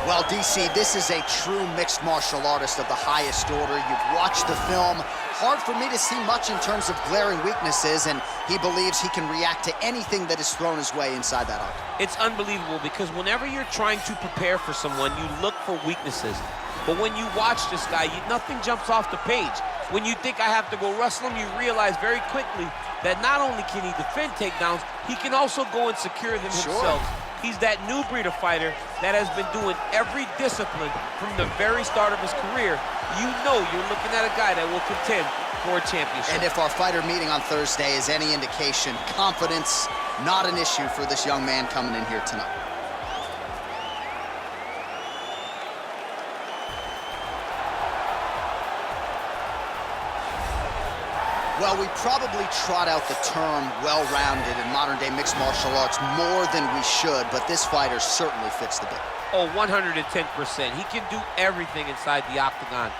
Well, DC, this is a true mixed martial artist of the highest order. You've watched the film. Hard for me to see much in terms of glaring weaknesses, and he believes he can react to anything that is thrown his way inside that octagon. It's unbelievable because whenever you're trying to prepare for someone, you look for weaknesses. But when you watch this guy, nothing jumps off the page. When you think I have to go wrestle him, you realize very quickly that not only can he defend takedowns, he can also go and secure them himself. He's that new breed of fighter that has been doing every discipline from the very start of his career. You know you're looking at a guy that will contend for a championship. And if our fighter meeting on Thursday is any indication, confidence, not an issue for this young man coming in here tonight. Well, we probably trot out the term well-rounded in modern-day mixed martial arts more than we should, but this fighter certainly fits the bill. Oh, 110%. He can do everything inside the octagon.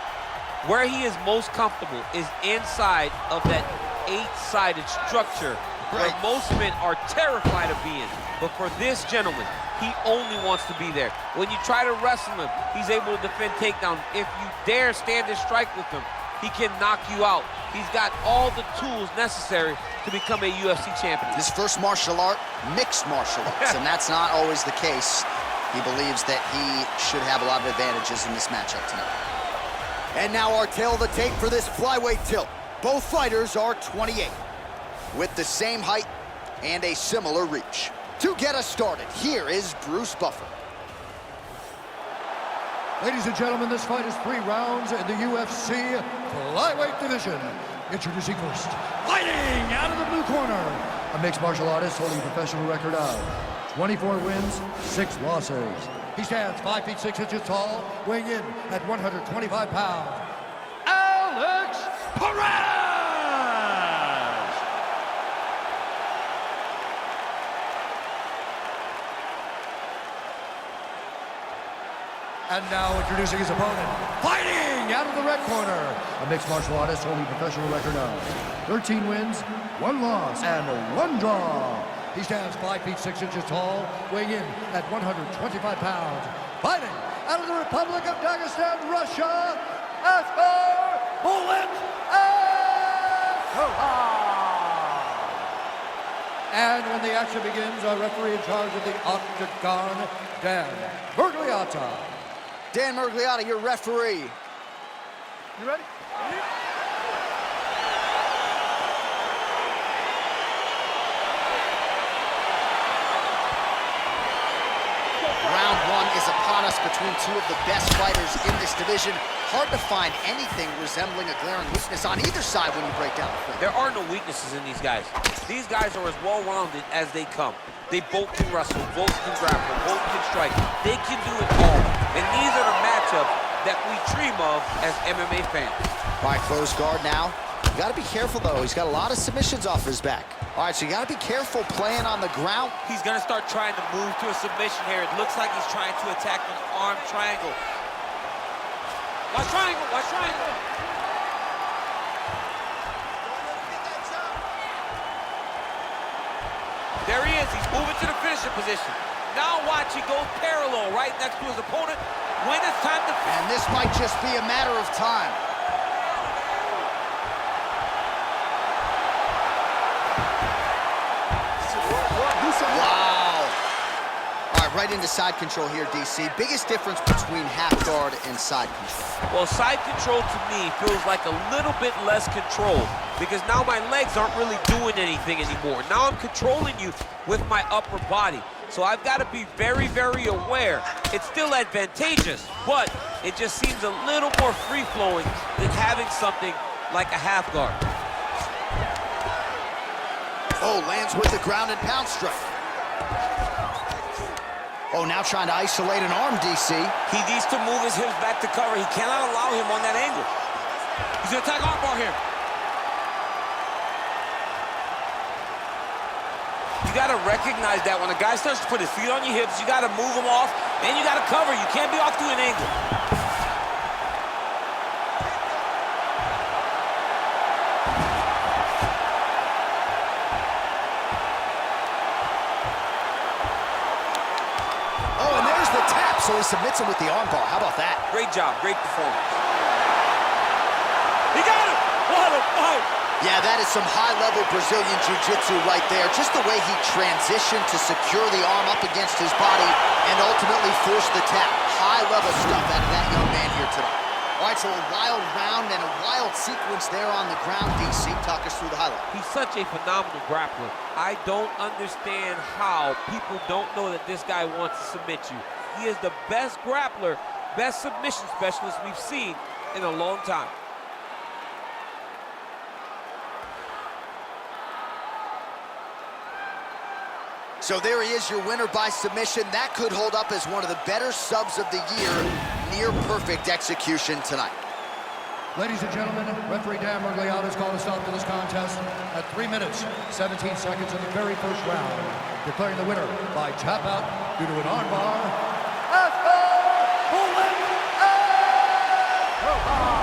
Where he is most comfortable is inside of that 8-sided structure where most men are terrified of being. But for this gentleman, he only wants to be there. When you try to wrestle him, he's able to defend takedowns. If you dare stand and strike with him, he can knock you out. He's got all the tools necessary to become a UFC champion. His first martial art, mixed martial arts, and that's not always the case. He believes that he should have a lot of advantages in this matchup tonight. And now our tail of the tape for this flyweight tilt. Both fighters are 28, with the same height and a similar reach. To get us started, here is Bruce Buffer. Ladies and gentlemen, this fight is 3 rounds in the UFC flyweight division. Introducing first, fighting out of the blue corner, a mixed martial artist holding a professional record of 24 wins, 6 losses. He stands 5 feet 6 inches tall, weighing in at 125 pounds. Alex Perez! And now introducing his opponent, fighting out of the red corner, a mixed martial artist holding a professional record of 13 wins, 1 loss, and 1 draw. He stands 5 feet 6 inches tall, weighing in at 125 pounds. Fighting out of the Republic of Dagestan, Russia, Askar Askarov. And when the action begins, our referee in charge of the octagon, Dan Mergliata. Dan Mergliata, your referee. You ready? Round 1 is upon us between 2 of the best fighters in this division. Hard to find anything resembling a glaring weakness on either side when you break down the film. There are no weaknesses in these guys. These guys are as well-rounded as they come. They both can wrestle, both can grapple, both can strike. They can do it all. And these are the matchups that we dream of as MMA fans. All right, close guard now. You got to be careful, though. He's got a lot of submissions off his back. All right, so you got to be careful playing on the ground. He's going to start trying to move to a submission here. It looks like he's trying to attack an arm triangle. Watch triangle, watch triangle. There he is. He's moving to the finishing position. Now watch, he goes parallel right next to his opponent. When it's time to... And this might just be a matter of time. Wow. All right, right into side control here, DC. Biggest difference between half guard and side control? Well, side control to me feels like a little bit less control because now my legs aren't really doing anything anymore. Now I'm controlling you with my upper body. So I've got to be very, very aware. It's still advantageous, but it just seems a little more free-flowing than having something like a half guard. Oh, lands with the ground and pound strike. Oh, now trying to isolate an arm, DC. He needs to move his hips back to cover. He cannot allow him on that angle. He's going to attack armbar here. You got to recognize that when a guy starts to put his feet on your hips, you got to move him off, and you got to cover. You can't be off to an angle. Oh, and there's the tap, so so he submits him with the armbar. How about that? Great job, great performance. He got him! What a fight! Yeah, that is some high-level Brazilian Jiu-Jitsu right there. Just the way he transitioned to secure the arm up against his body and ultimately force the tap. High-level stuff out of that young man here tonight. All right, so a wild round and a wild sequence there on the ground. DC, talk us through the highlight. He's such a phenomenal grappler. I don't understand how people don't know that this guy wants to submit you. He is the best grappler, best submission specialist we've seen in a long time. So there he is, your winner by submission. That could hold up as one of the better subs of the year. Near perfect execution tonight. Ladies and gentlemen, referee Dan Mergliata has called a stop to this contest at 3 minutes, 17 seconds in the very first round, declaring the winner by tap out due to an armbar, Askar Askarov.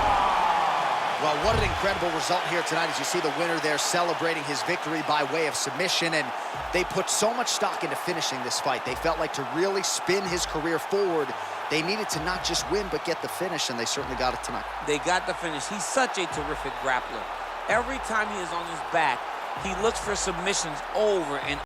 Well, what an incredible result here tonight as you see the winner there celebrating his victory by way of submission, and they put so much stock into finishing this fight. They felt like to really spin his career forward, they needed to not just win, but get the finish, and they certainly got it tonight. They got the finish. He's such a terrific grappler. Every time he is on his back, he looks for submissions over and